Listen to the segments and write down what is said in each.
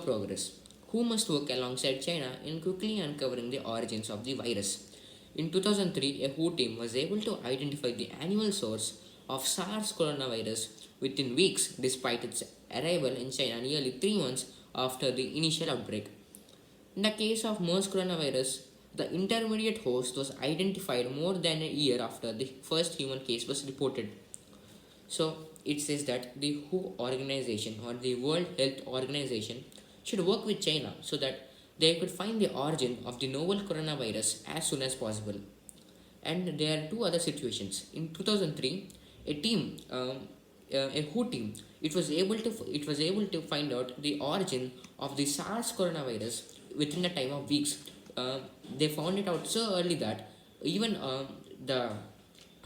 progress, who must work alongside China in quickly uncovering the origins of the virus. In 2003, a WHO team was able to identify the annual source of SARS coronavirus within weeks despite its arrival in China nearly 3 months after the initial outbreak. In the case of MERS coronavirus, the intermediate host was identified more than a year after the first human case was reported. So it says that the WHO organization or the World Health Organization should work with China so that they could find the origin of the novel coronavirus as soon as possible. And there are two other situations. In 2003, a team, a WHO team, it was able to find out the origin of the SARS coronavirus within a time of weeks. They found it out so early that even the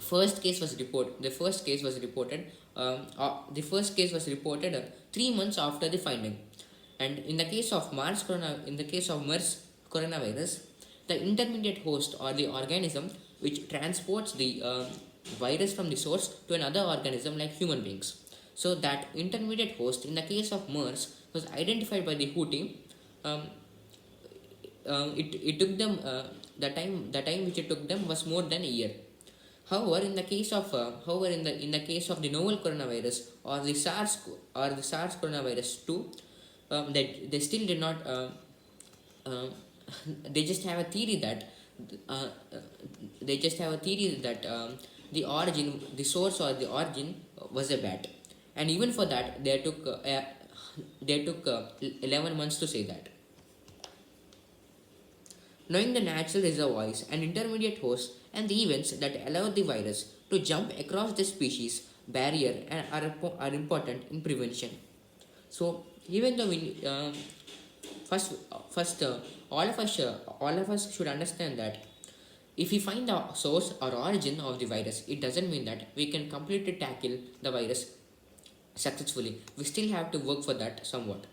first case was report the first case was reported the first case was reported 3 months after the finding. And in the case of MERS coronavirus, the intermediate host or the organism which transports the virus from the source to another organism like human beings. So that intermediate host in the case of MERS was identified by the WHO team. um, it took them the time which it took them was more than a year. However, in the case of the novel coronavirus or the SARS coronavirus 2, they still did not. Uh, they just have a theory that uh, they just have a theory that the source or the origin was a bat, and even for that they took 11 months to say that. Knowing the natural reservoirs and intermediate hosts and the events that allow the virus to jump across the species barrier and are important in prevention. So even though we first all of us should understand that if we find the source or origin of the virus, it doesn't mean that we can completely tackle the virus successfully. We still have to work for that somewhat.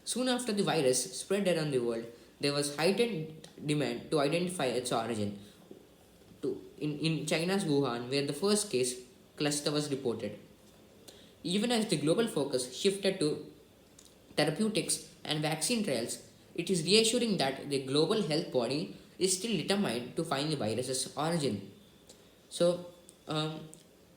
Soon after the virus spread around the world, there was heightened demand to identify its origin. In China's Wuhan, where the first case cluster was reported. Even as the global focus shifted to therapeutics and vaccine trials, it is reassuring that the global health body is still determined to find the virus's origin. So, um,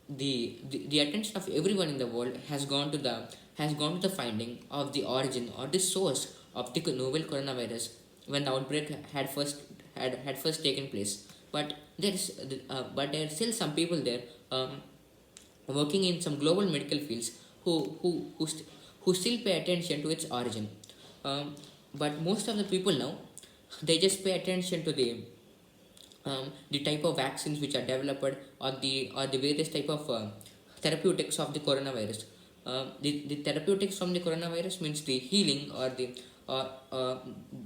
the attention of everyone in the world has gone to the finding of the origin or the source of the novel coronavirus when the outbreak had first taken place. But there are still some people there, working in some global medical fields who still pay attention to its origin. But most of the people now, they just pay attention to the type of vaccines which are developed, or the various type of therapeutics of the coronavirus. The therapeutics from the coronavirus means the healing or uh, uh,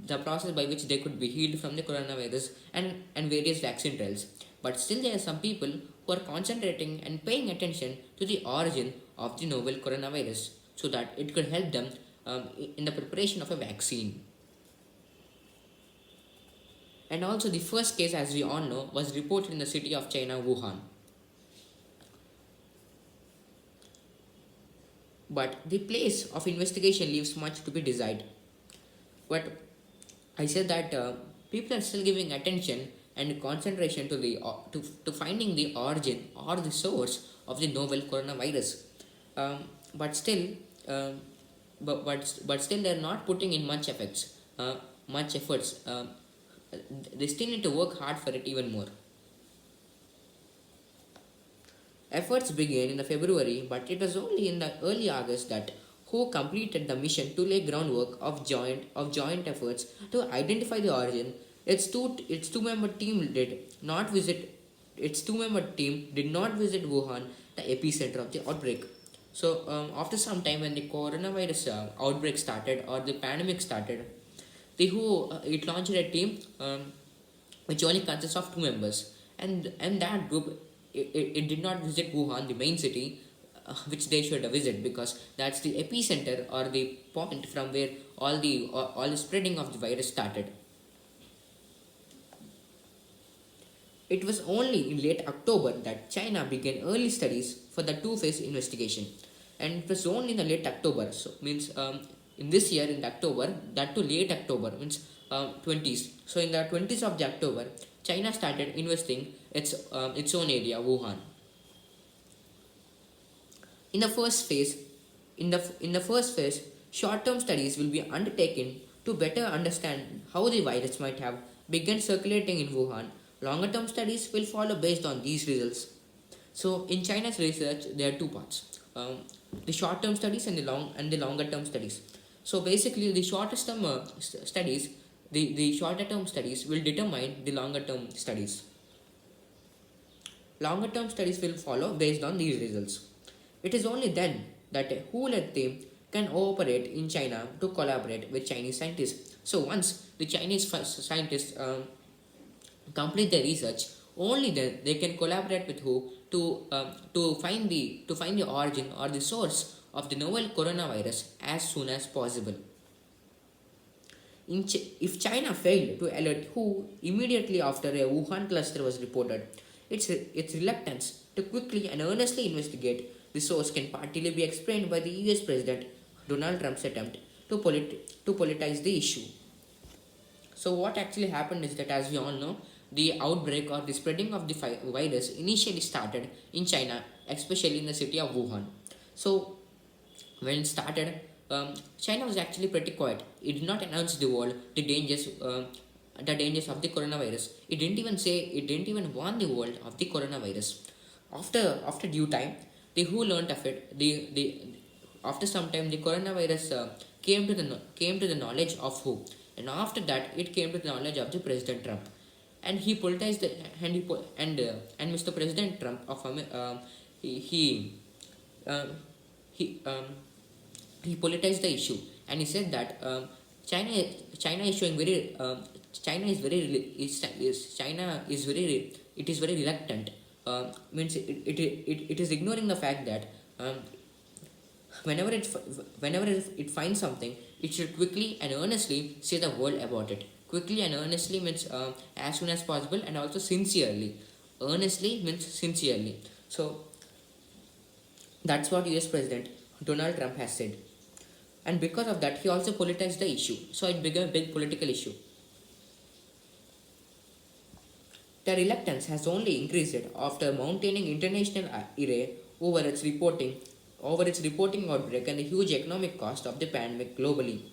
the process by which they could be healed from the coronavirus, and various vaccine trials. But still, there are some people who are concentrating and paying attention to the origin of the novel coronavirus so that it could help them in the preparation of a vaccine. And also, the first case, as we all know, was reported in the city of China, Wuhan. But the place of investigation leaves much to be desired. But I said that people are still giving attention and concentration to finding the origin or the source of the novel coronavirus. Um, but still, um, but still, they are not putting in much efforts. They still need to work hard for it even more. Efforts began in the February, but it was only in the early August that WHO completed the mission to lay groundwork of joint efforts to identify the origin. Its two member team did not visit Wuhan, the epicenter of the outbreak. So after some time, when the coronavirus outbreak started or the pandemic started, the WHO it launched a team, which only consists of two members, and that group, it did not visit Wuhan, the main city, which they should visit, because that's the epicenter or the point from where all the spreading of the virus started. It was only in late October that China began early studies for the two-phase investigation. and it was only in the late October. So means in this year in the October, that to late October means 20s. So in the 20s of the October, China started investing its own area, Wuhan. In the first phase, short-term studies will be undertaken to better understand how the virus might have begun circulating in Wuhan. Longer-term studies will follow based on these results. So in China's research, there are two parts: the short-term studies and the longer-term studies. So basically, the shortest term studies, the shorter-term studies will determine the longer-term studies. Longer-term studies will follow based on these results. It is only then that a whole-earth team can operate in China to collaborate with Chinese scientists. So once the Chinese scientists complete their research, only then they can collaborate with who to find the origin or the source of the novel coronavirus as soon as possible. If China failed to alert WHO immediately after a Wuhan cluster was reported, its reluctance to quickly and earnestly investigate the source can partly be explained by the US President Donald Trump's attempt to politicize the issue. So, what actually happened is that, as we all know, the outbreak or the spreading of the virus initially started in China, especially in the city of Wuhan. So, when it started, China was actually pretty quiet. It did not announce to the world the dangers of the coronavirus. It didn't even warn the world of the coronavirus. After due time, the who learnt of it. After some time, the coronavirus came to the knowledge of who, and after that, it came to the knowledge of the President Trump, and he politicized the, and Mr. President Trump of he uh, he he politicized the issue, and he said that China China is showing very China is very is China is very it is very reluctant. Means it is ignoring the fact that whenever it finds something, it should quickly and earnestly say the world about it. Quickly and earnestly means as soon as possible, and also sincerely. Earnestly means sincerely. So that's what US President Donald Trump has said. And because of that, he also politicized the issue. So it became a big political issue. The reluctance has only increased after maintaining international array over its reporting outbreak and the huge economic cost of the pandemic globally.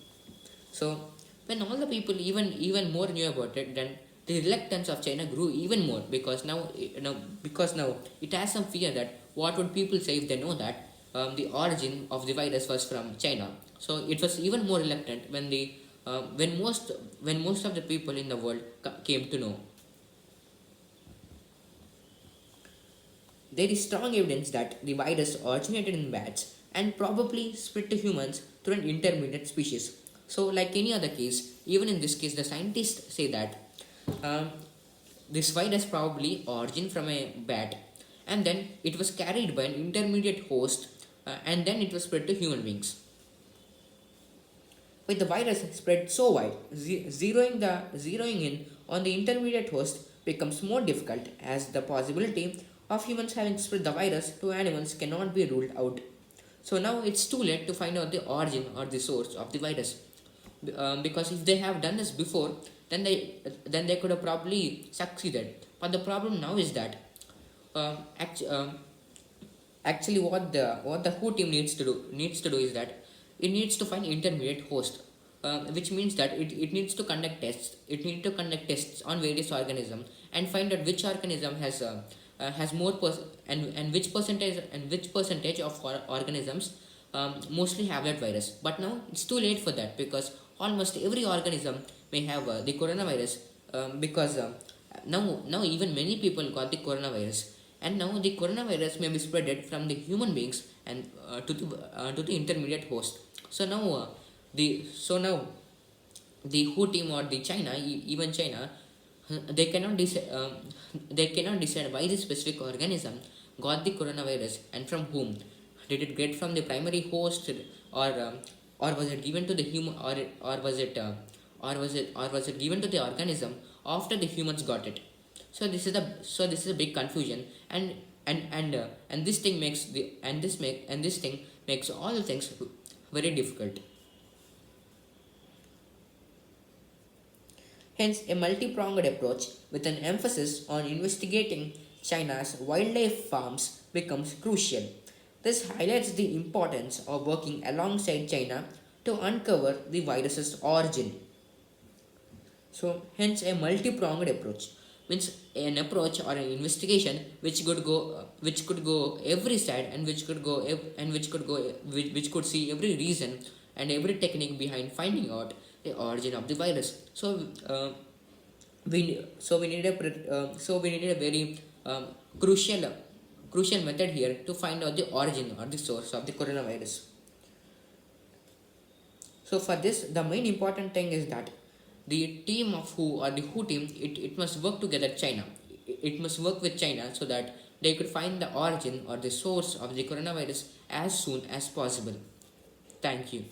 So when all the people even more knew about it, then the reluctance of China grew even more, because now it has some fear that what would people say if they know that the origin of the virus was from China. So it was even more reluctant when most of the people in the world came to know. There is strong evidence that the virus originated in bats and probably spread to humans through an intermediate species. So, like any other case, even in this case, the scientists say that um, this virus probably originated from a bat, and then it was carried by an intermediate host, and then it was spread to human beings. With the virus spread so wide, zeroing in on the intermediate host becomes more difficult, as the possibility of humans having spread the virus to animals cannot be ruled out. So now it's too late to find out the origin or the source of the virus, because if they have done this before, then they could have probably succeeded. But the problem now is that uh, act, um, actually what the WHO team needs to do is that it needs to find intermediate host, which means that it needs to conduct tests. It needs to conduct tests on various organisms and find out which organism has more and which percentage of organisms mostly have that virus. But now it's too late for that, because almost every organism may have the coronavirus, because now even many people got the coronavirus, and now the coronavirus may be spreaded from the human beings and to the intermediate host. So now the WHO team or the China, even China, they cannot decide why this specific organism got the coronavirus and from whom. Did it get from the primary host, or or was it given to the human, or was it given to the organism after the humans got it? So this is a big confusion, and this thing makes all things very difficult. Hence, a multi-pronged approach with an emphasis on investigating China's wildlife farms becomes crucial. This highlights the importance of working alongside China to uncover the virus's origin. So, hence a multi-pronged approach means an approach or an investigation which could go every side and which could see every reason and every technique behind finding out the origin of the virus. So we needed a very crucial method here to find out the origin or the source of the coronavirus. So for this, the main important thing is that the team of WHO or the WHO team, it must work together China. It must work with China so that they could find the origin or the source of the coronavirus as soon as possible. Thank you.